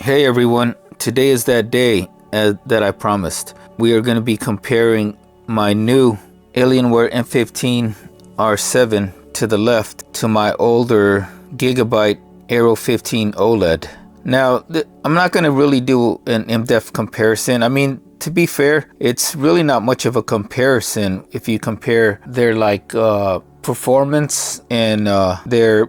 Hey everyone, today is that day that I promised. We are going to be comparing my new Alienware M15 R7 to the left to my older Gigabyte Aero 15 OLED. Now, I'm not going to really do an in-depth comparison. I mean, to be fair, it's really not much of a comparison if you compare their performance and their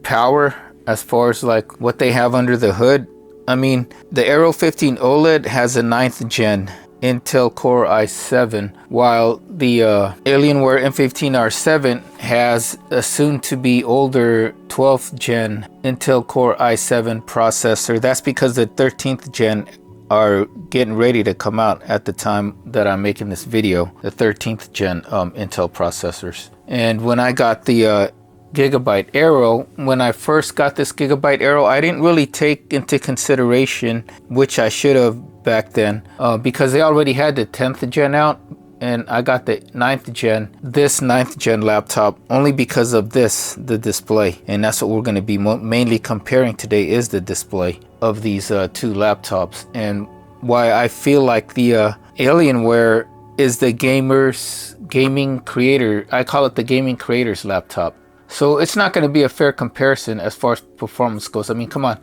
power as far as like what they have under the hood. I mean, the Aero 15 OLED has a 9th gen Intel Core i7, while the Alienware M15 R7 has a soon-to-be older 12th gen Intel Core i7 processor. That's because the 13th gen are getting ready to come out at the time that I'm making this video, the 13th gen Intel processors. And when I got the Gigabyte Aero, when I first got this Gigabyte Aero, I didn't really take into consideration, which I should have back then, because they already had the 10th gen out, and I got the 9th gen, this 9th gen laptop, only because of the display. And that's what we're going to be mainly comparing today, is the display of these two laptops, and why I feel like the Alienware is the gaming creator. I call it the gaming creator's laptop. So it's not going to be a fair comparison as far as performance goes. I mean, come on.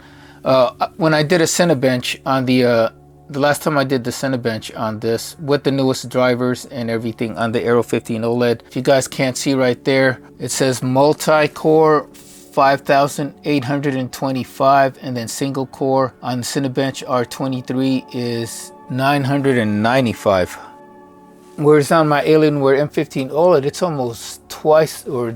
When I did a Cinebench on the last time I did the Cinebench on this with the newest drivers and everything on the Aero 15 OLED, if you guys can't see right there, it says multi-core 5,825, and then single core on the Cinebench R23 is 995. Whereas on my Alienware M15 OLED, it's almost twice or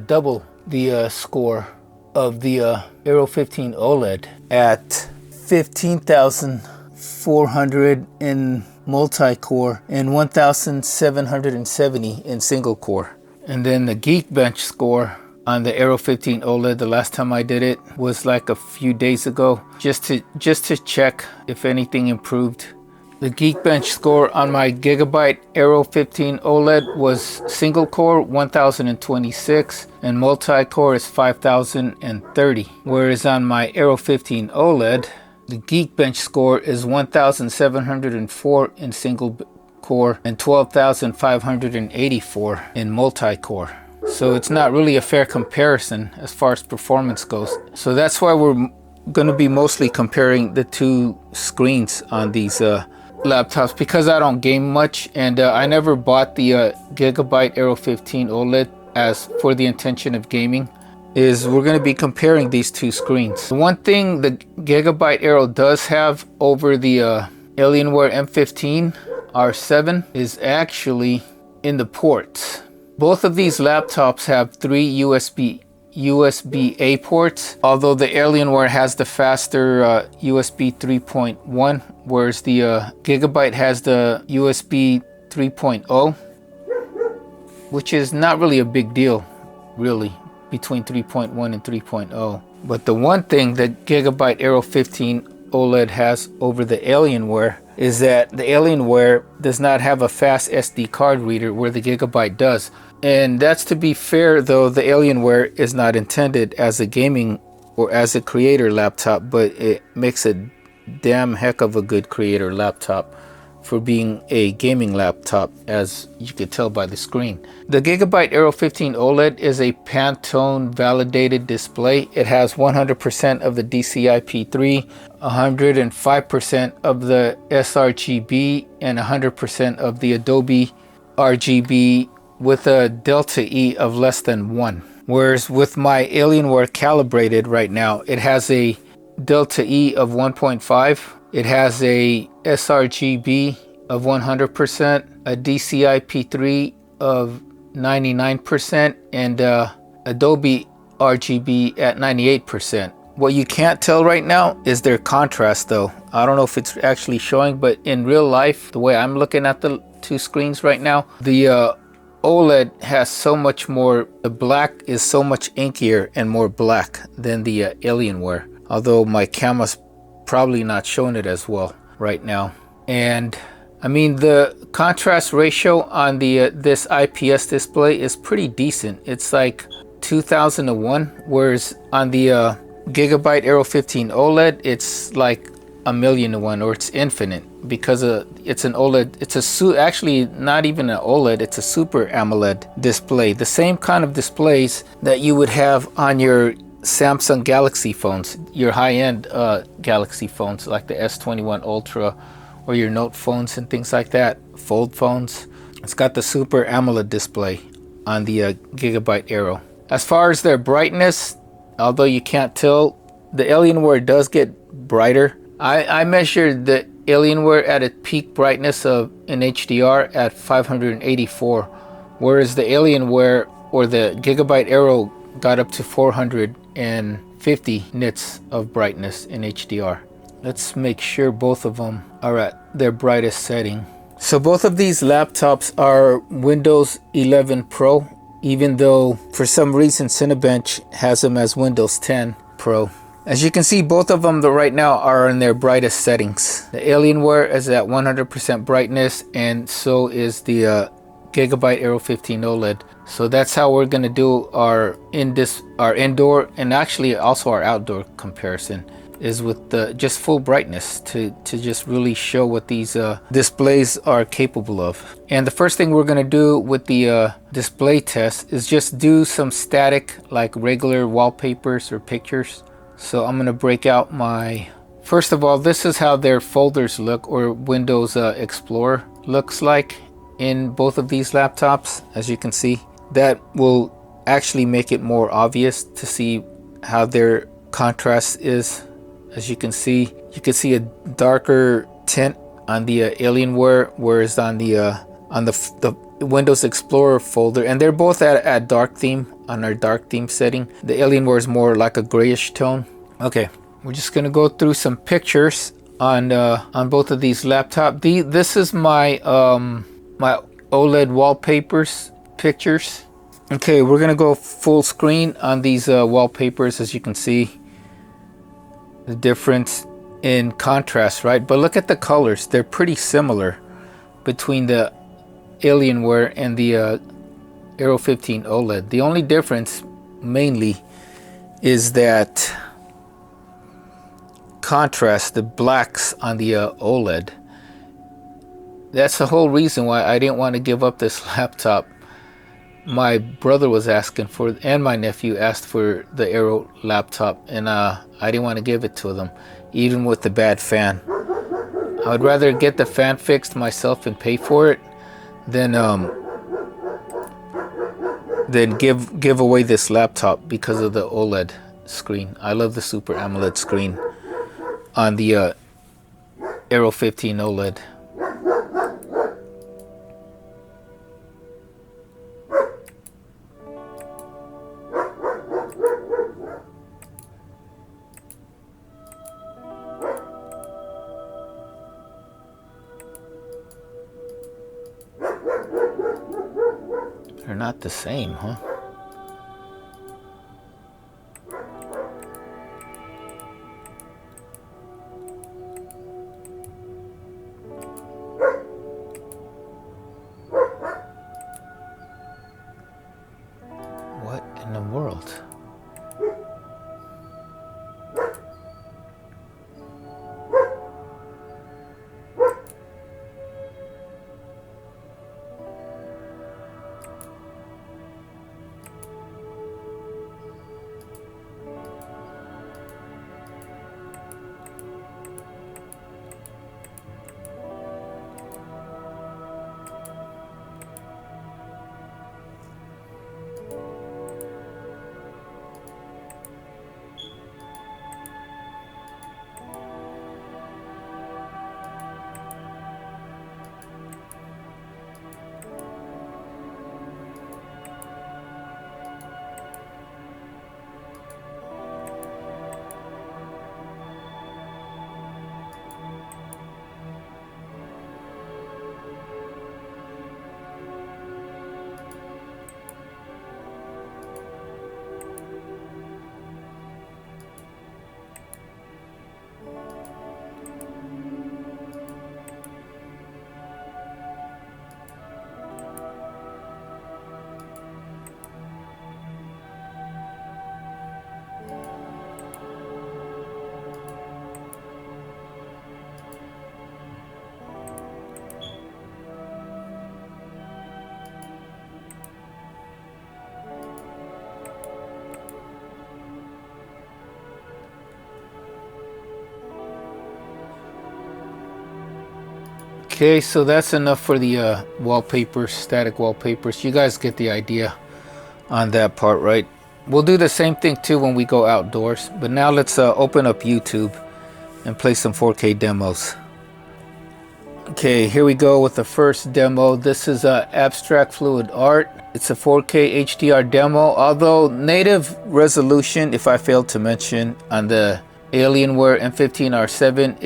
double the score of the Aero 15 OLED at 15,400 in multi-core and 1,770 in single core. And then the Geekbench score on the Aero 15 OLED, the last time I did it was like a few days ago, just to check if anything improved. The Geekbench score on my Gigabyte Aero 15 OLED was single core 1026 and multi-core is 5030. Whereas on my Aero 15 OLED, the Geekbench score is 1704 in single core and 12,584 in multi-core. So it's not really a fair comparison as far as performance goes. So that's why we're going to be mostly comparing the two screens on these laptops, because I don't game much, and I never bought the Gigabyte Aero 15 OLED as for the intention of gaming. Is we're going to be comparing these two screens. One thing the Gigabyte Aero does have over the Alienware M15 R7 is actually in the ports. Both of these laptops have 3 USB-A ports, although the Alienware has the faster USB 3.1, whereas the Gigabyte has the USB 3.0, which is not really a big deal, really, between 3.1 and 3.0. But the one thing that Gigabyte Aero 15 OLED has over the Alienware is that the Alienware does not have a fast SD card reader where the Gigabyte does. And that's to be fair, though the Alienware is not intended as a gaming or as a creator laptop, but it makes a damn heck of a good creator laptop for being a gaming laptop, as you could tell by the screen. The Gigabyte Aero 15 OLED is a Pantone validated display. It has 100% of the DCI-P3, 105% of the sRGB, and 100% of the Adobe RGB with a delta E of less than 1. Whereas with my Alienware calibrated right now, it has a delta E of 1.5. It has a sRGB of 100%, a DCI-P3 of 99%, and Adobe RGB at 98%. What you can't tell right now is their contrast, though. I don't know if it's actually showing, but in real life, the way I'm looking at the two screens right now, the OLED has so much more, the black is so much inkier and more black than the Alienware, although my camera's probably not showing it as well right now. And I mean, the contrast ratio on the this IPS display is pretty decent. It's like 2001, whereas on the Gigabyte Aero 15 OLED, it's like a million to one, or it's infinite, because it's an OLED. It's actually not even an OLED, it's a Super AMOLED display, the same kind of displays that you would have on your Samsung Galaxy phones, your high-end Galaxy phones like the S21 Ultra, or your Note phones and things like that, fold phones. It's got the Super AMOLED display on the Gigabyte Aero. As far as their brightness, although you can't tell, the Alienware does get brighter. I measured the Alienware at a peak brightness of in HDR at 584, whereas the Alienware or the Gigabyte Aero got up to 450 nits of brightness in HDR. Let's make sure both of them are at their brightest setting. So both of these laptops are Windows 11 Pro, even though for some reason Cinebench has them as Windows 10 Pro. As you can see, both of them right now are in their brightest settings. The Alienware is at 100% brightness, and so is the Gigabyte Aero 15 OLED. So that's how we're gonna do our indoor and actually also our outdoor comparison, is with the just full brightness to just really show what these displays are capable of. And the first thing we're gonna do with the display test is just do some static, like regular wallpapers or pictures. So I'm gonna break out my, first of all, this is how their folders look, or Windows Explorer looks like in both of these laptops. As you can see, that will actually make it more obvious to see how their contrast is. As you can see a darker tint on the Alienware, whereas on the Windows Explorer folder, and they're both at dark theme, on our dark theme setting. The Alienware is more like a grayish tone. Okay, we're just gonna go through some pictures on both of these laptops. This is my my OLED wallpapers pictures. Okay, we're gonna go full screen on these wallpapers. As you can see, the difference in contrast, right? But look at the colors, they're pretty similar between the Alienware and the Aero 15 OLED. The only difference mainly is that contrast, the blacks on the OLED. That's the whole reason why I didn't want to give up this laptop. My brother was asking for, and my nephew asked for the Aero laptop, and I didn't want to give it to them, even with the bad fan. I would rather get the fan fixed myself and pay for it than give away this laptop because of the OLED screen. I love the Super AMOLED screen on the Aero 15 OLED. They're not the same, huh? What in the world? Okay, so that's enough for the wallpapers, static wallpapers. You guys get the idea on that part, right? We'll do the same thing too when we go outdoors. But now let's open up YouTube and play some 4K demos. Okay, here we go with the first demo. This is Abstract Fluid Art. It's a 4K HDR demo, although native resolution, if I failed to mention, on the Alienware M15 R7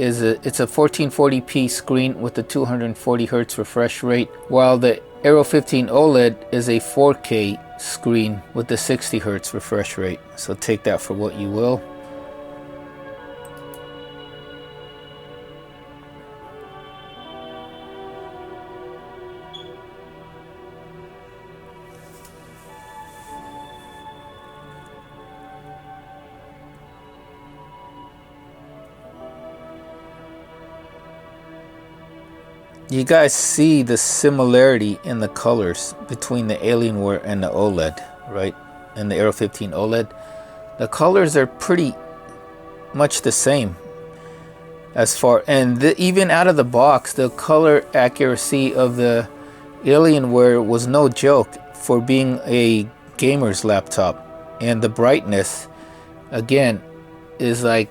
it's a 1440p screen with a 240 Hz refresh rate, while the Aero 15 OLED is a 4K screen with a 60 Hz refresh rate. So take that for what you will. You guys see the similarity in the colors between the Alienware and the OLED, right? And the Aero 15 OLED. The colors are pretty much the same as far, and even out of the box, the color accuracy of the Alienware was no joke for being a gamer's laptop. And the brightness, again, is like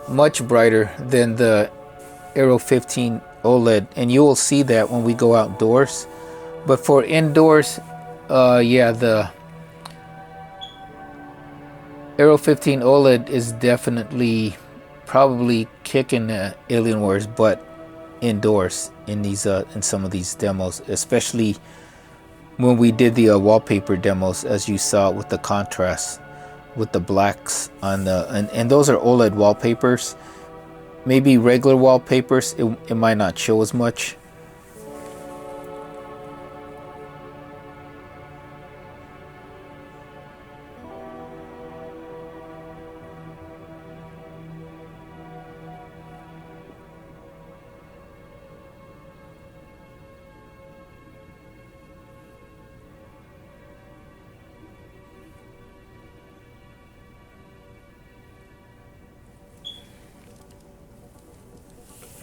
much brighter than the Aero 15 OLED, and you will see that when we go outdoors. But for indoors, yeah, the Aero 15 OLED is definitely probably kicking Alienware's butt indoors in these in some of these demos, especially when we did the wallpaper demos, as you saw with the contrast with the blacks on the and those are OLED wallpapers. Maybe regular wallpapers, it might not show as much.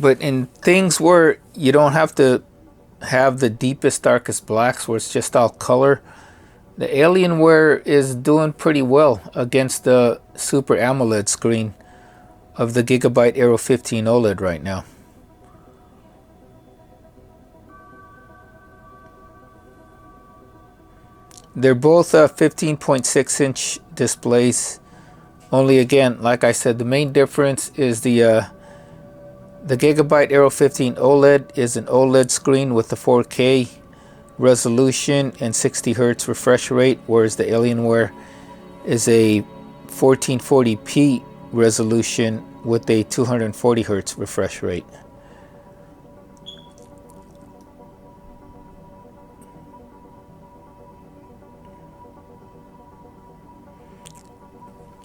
But in things where you don't have to have the deepest, darkest blacks, where it's just all color, the Alienware is doing pretty well against the Super AMOLED screen of the Gigabyte Aero 15 OLED right now. They're both 15.6 inch displays. Only, again, like I said, the main difference is the Gigabyte Aero 15 OLED is an OLED screen with a 4K resolution and 60 Hz refresh rate, whereas the Alienware is a 1440p resolution with a 240 Hz refresh rate.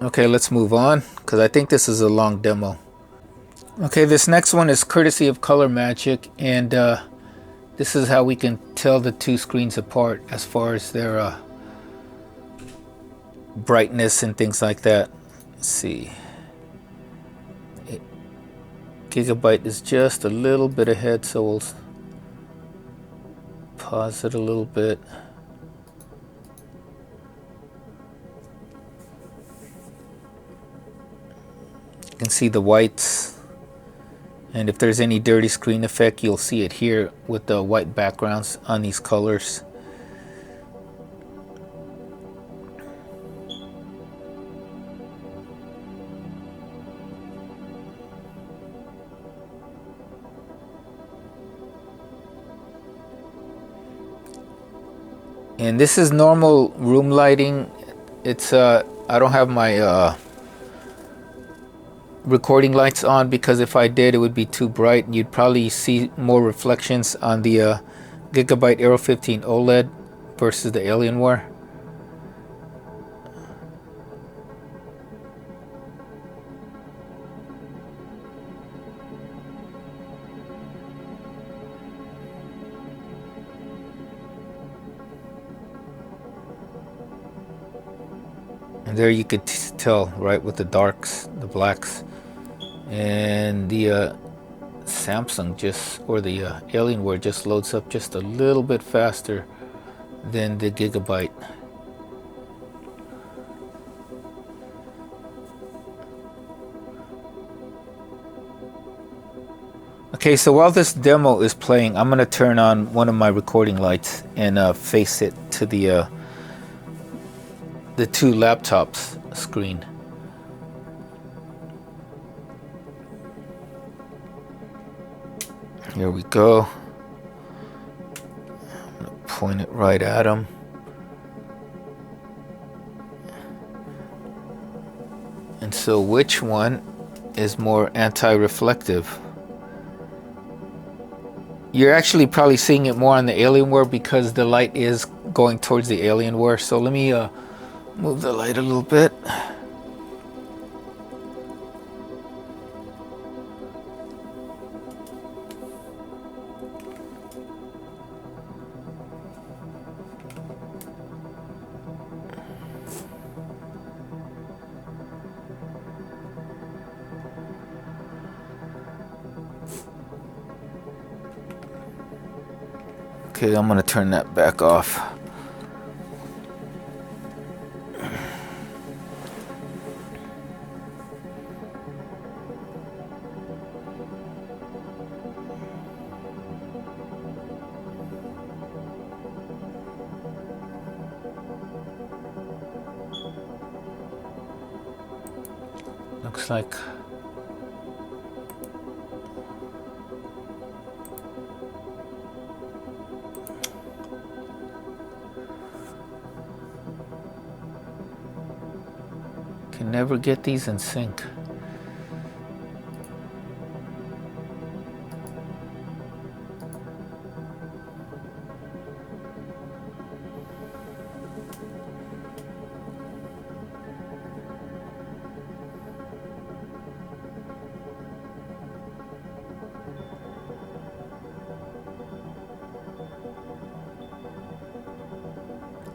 Okay, let's move on, because I think this is a long demo. Okay, this next one is courtesy of Color Magic, and this is how we can tell the two screens apart as far as their brightness and things like that. Let's see. Gigabyte is just a little bit ahead, so we'll pause it a little bit. You can see the whites. And if there's any dirty screen effect, you'll see it here with the white backgrounds on these colors. And this is normal room lighting. It's I don't have my recording lights on, because if I did, it would be too bright and you'd probably see more reflections on the Gigabyte Aero 15 OLED versus the Alienware. And there you could tell, right, with the darks, the blacks, and the Samsung or the Alienware just loads up just a little bit faster than the Gigabyte. Okay, so while this demo is playing, I'm gonna turn on one of my recording lights and face it to the two laptops screen. Here we go. I'm gonna point it right at them. And so which one is more anti-reflective? You're actually probably seeing it more on the Alienware because the light is going towards the Alienware. So let me move the light a little bit. Okay, I'm gonna turn that back off. Looks like can never get these in sync.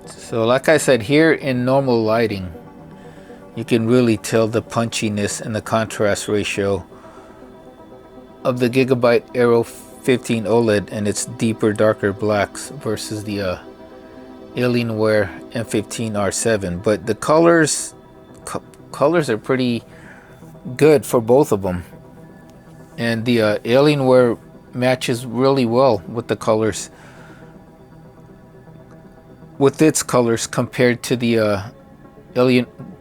So like I said, here in normal lighting, you can really tell the punchiness and the contrast ratio of the Gigabyte Aero 15 OLED and its deeper, darker blacks versus the Alienware M15 R7. But the colors are pretty good for both of them, and the Alienware matches really well with the colors, with its colors compared to the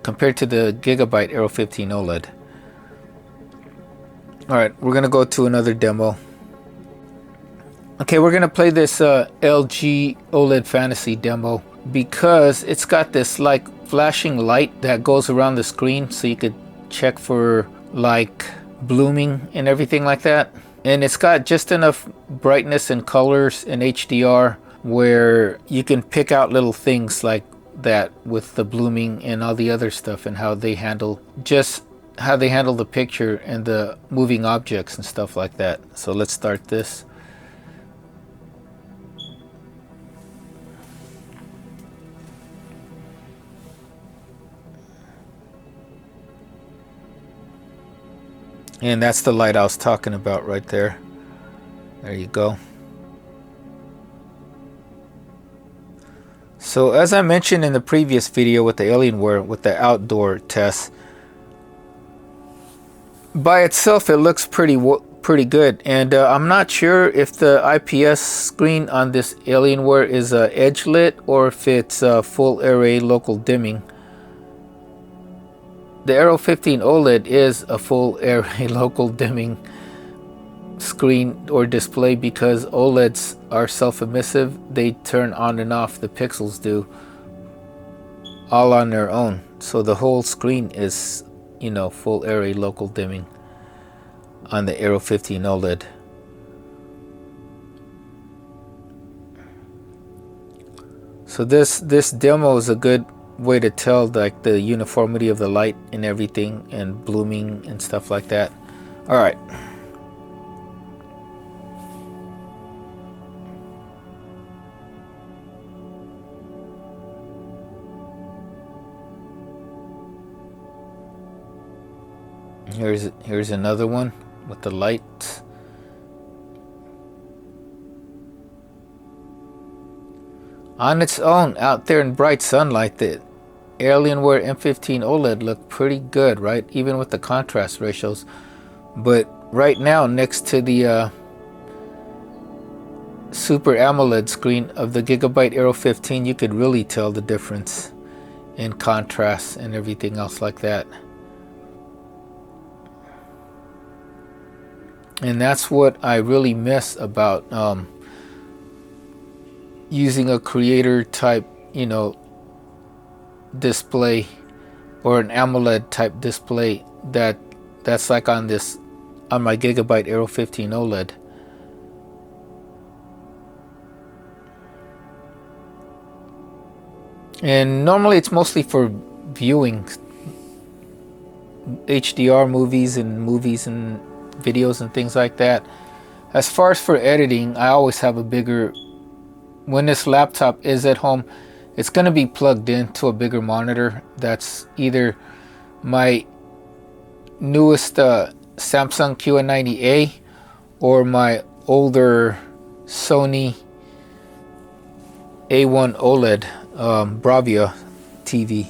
Gigabyte Aero 15 OLED. Alright, we're gonna go to another demo. Okay, we're gonna play this LG OLED Fantasy demo because it's got this like flashing light that goes around the screen, so you could check for like blooming and everything like that. And it's got just enough brightness and colors in HDR where you can pick out little things like that with the blooming and all the other stuff, and how they handle the picture and the moving objects and stuff like that. So let's start this. And that's the light I was talking about right there. There you go. So as I mentioned in the previous video with the Alienware, with the outdoor test, by itself it looks pretty good, and I'm not sure if the IPS screen on this Alienware is edge lit or if it's full array local dimming. The Aero 15 OLED is a full array local dimming screen or display because OLEDs are self-emissive. They turn on and off, the pixels do, all on their own. So the whole screen is, you know, full array local dimming on the Aero 15 OLED. So this demo is a good way to tell like the uniformity of the light and everything, and blooming and stuff like that. All right. Here's another one with the lights. On its own, out there in bright sunlight, the Alienware M15 OLED looked pretty good, right? Even with the contrast ratios. But right now, next to the Super AMOLED screen of the Gigabyte Aero 15, you could really tell the difference in contrast and everything else like that. And that's what I really miss about using a creator type, you know, display, or an AMOLED type display that's like on my Gigabyte Aero 15 OLED. And normally it's mostly for viewing HDR movies and videos and things like that. As far as for editing, I always have a bigger, when this laptop is at home, it's going to be plugged into a bigger monitor. That's either my newest Samsung QN90A or my older Sony A1 OLED Bravia TV.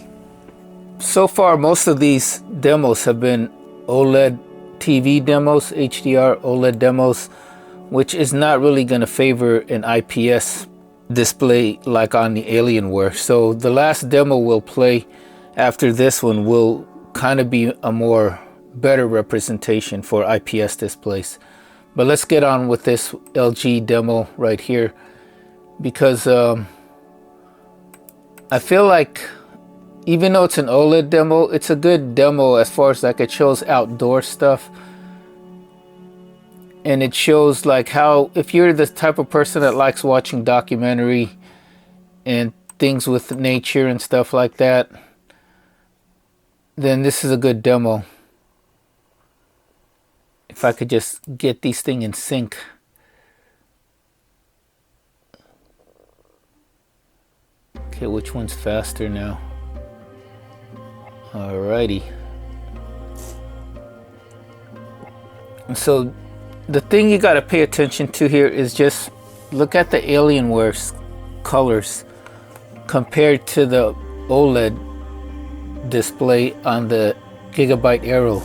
So far, most of these demos have been OLED TV demos, HDR OLED demos, which is not really going to favor an IPS display like on the Alienware. So the last demo we'll play after this one will kind of be a more better representation for IPS displays. But let's get on with this LG demo right here, because I feel like even though it's an OLED demo, it's a good demo as far as like it shows outdoor stuff. And it shows like how, if you're the type of person that likes watching documentary and things with nature and stuff like that, then this is a good demo. If I could just get these things in sync. Okay, which one's faster now? Alrighty. So the thing you got to pay attention to here is just look at the Alienware's colors compared to the OLED display on the Gigabyte Aero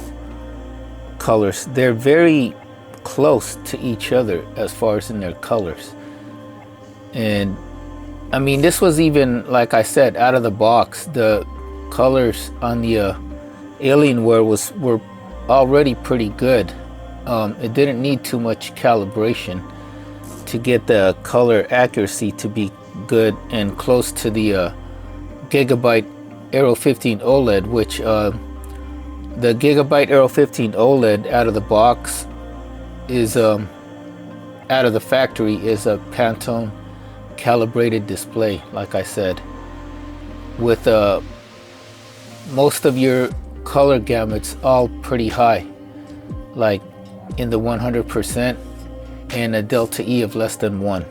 colors. They're very close to each other as far as in their colors. And I mean, this was even, like I said, out of the box, the colors on the Alienware were already pretty good. It didn't need too much calibration to get the color accuracy to be good and close to the Gigabyte Aero 15 OLED, which the Gigabyte Aero 15 OLED out of the box is out of the factory is a Pantone calibrated display, like I said, with most of your color gamuts all pretty high, like in the 100%, and a delta E of less than 1.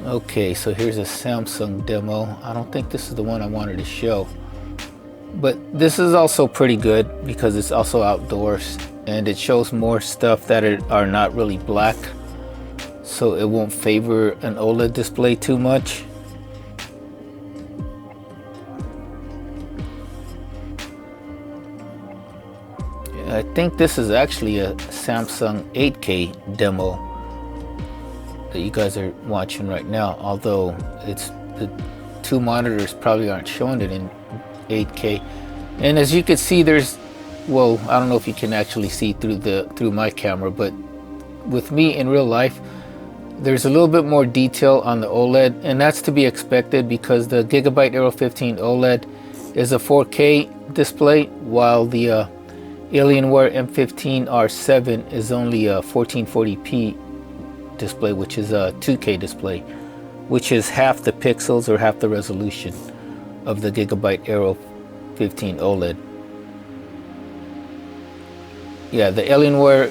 Okay, so here's a Samsung demo. I don't think this is the one I wanted to show, but this is also pretty good because it's also outdoors and it shows more stuff that are not really black, so it won't favor an OLED display too much. I think this is actually a Samsung 8K demo that you guys are watching right now, although it's the two monitors probably aren't showing it in 8K. And as you can see, there's, well, I don't know if you can actually see through my camera, but with me in real life, there's a little bit more detail on the OLED, and that's to be expected because the Gigabyte Aero 15 OLED is a 4K display, while the Alienware M15 R7 is only a 1440p display, which is a 2K display, which is half the pixels or half the resolution of the Gigabyte Aero 15 OLED. Yeah, the Alienware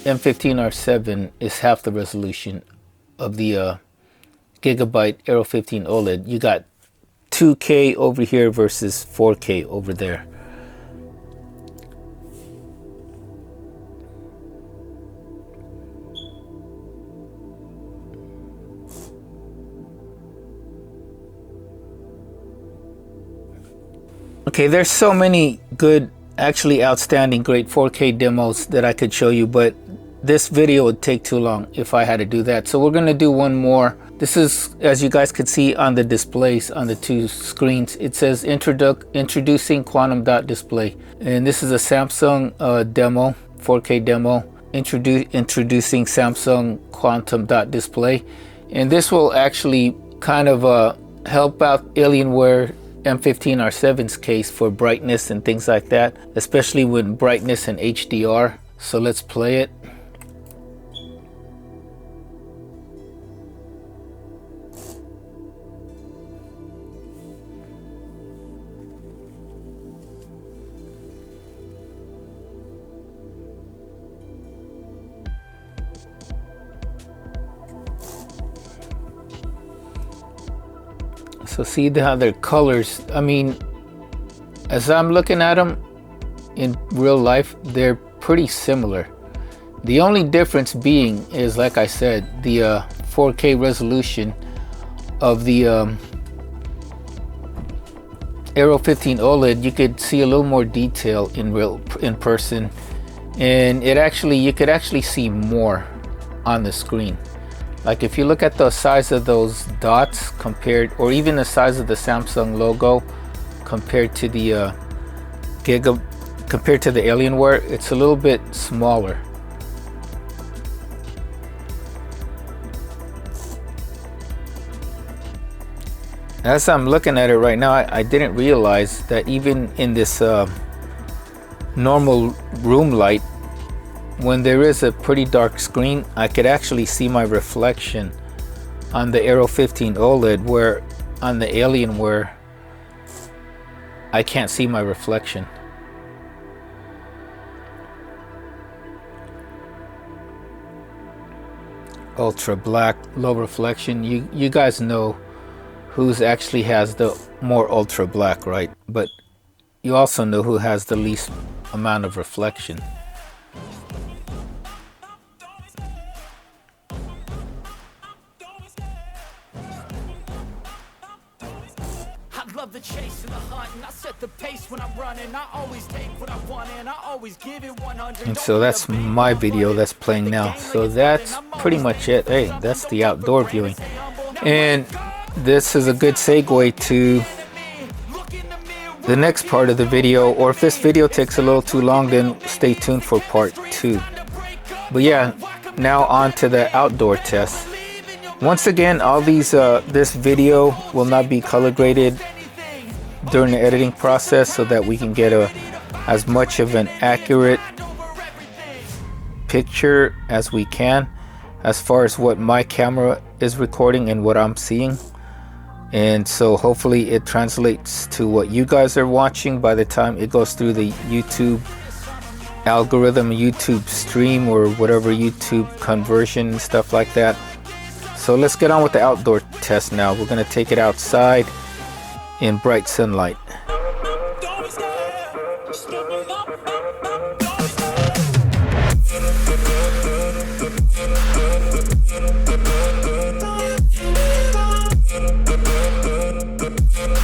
M15 R7 is half the resolution of the Gigabyte Aero 15 OLED. You got 2K over here versus 4K over there. Okay, there's so many good, actually outstanding, great 4K demos that I could show you, but this video would take too long if I had to do that. So we're gonna do one more. This is, as you guys could see on the displays on the two screens, it says introducing quantum dot display. And this is a Samsung demo, 4K demo, introducing Samsung quantum dot display. And this will actually kind of help out Alienware M15 R7's case for brightness and things like that, especially with brightness and HDR. So let's play it. So see how their colors, I mean, as I'm looking at them in real life, they're pretty similar. The only difference being is, like I said, the 4K resolution of the Aero 15 OLED. You could see a little more detail in person, and you could actually see more on the screen. Like if you look at the size of those dots compared, or even the size of the Samsung logo compared to the compared to the Alienware, it's a little bit smaller. As I'm looking at it right now, I didn't realize that even in this normal room light, when there is a pretty dark screen, I could actually see my reflection on the Aero 15 OLED, where on the Alienware I can't see my reflection. Ultra black, low reflection. You guys know who's actually has the more ultra black, right? But you also know who has the least amount of reflection. The chase and the hunt, and I set the pace when I'm running. I always take what I want and I always give it 100. And so that's my video that's playing now. So that's pretty much it. Hey, that's the outdoor viewing. And this is a good segue to the next part of the video, or if this video takes a little too long, then stay tuned for part 2. But yeah, now on to the outdoor test. Once again, all these this video will not be color graded during the editing process, so that we can get as much of an accurate picture as we can as far as what my camera is recording and what I'm seeing. And so hopefully it translates to what you guys are watching by the time it goes through the YouTube algorithm, YouTube stream, or whatever YouTube conversion and stuff like that. So let's get on with the outdoor test now. We're going to take it outside in bright sunlight. Don't be scared, just give me up.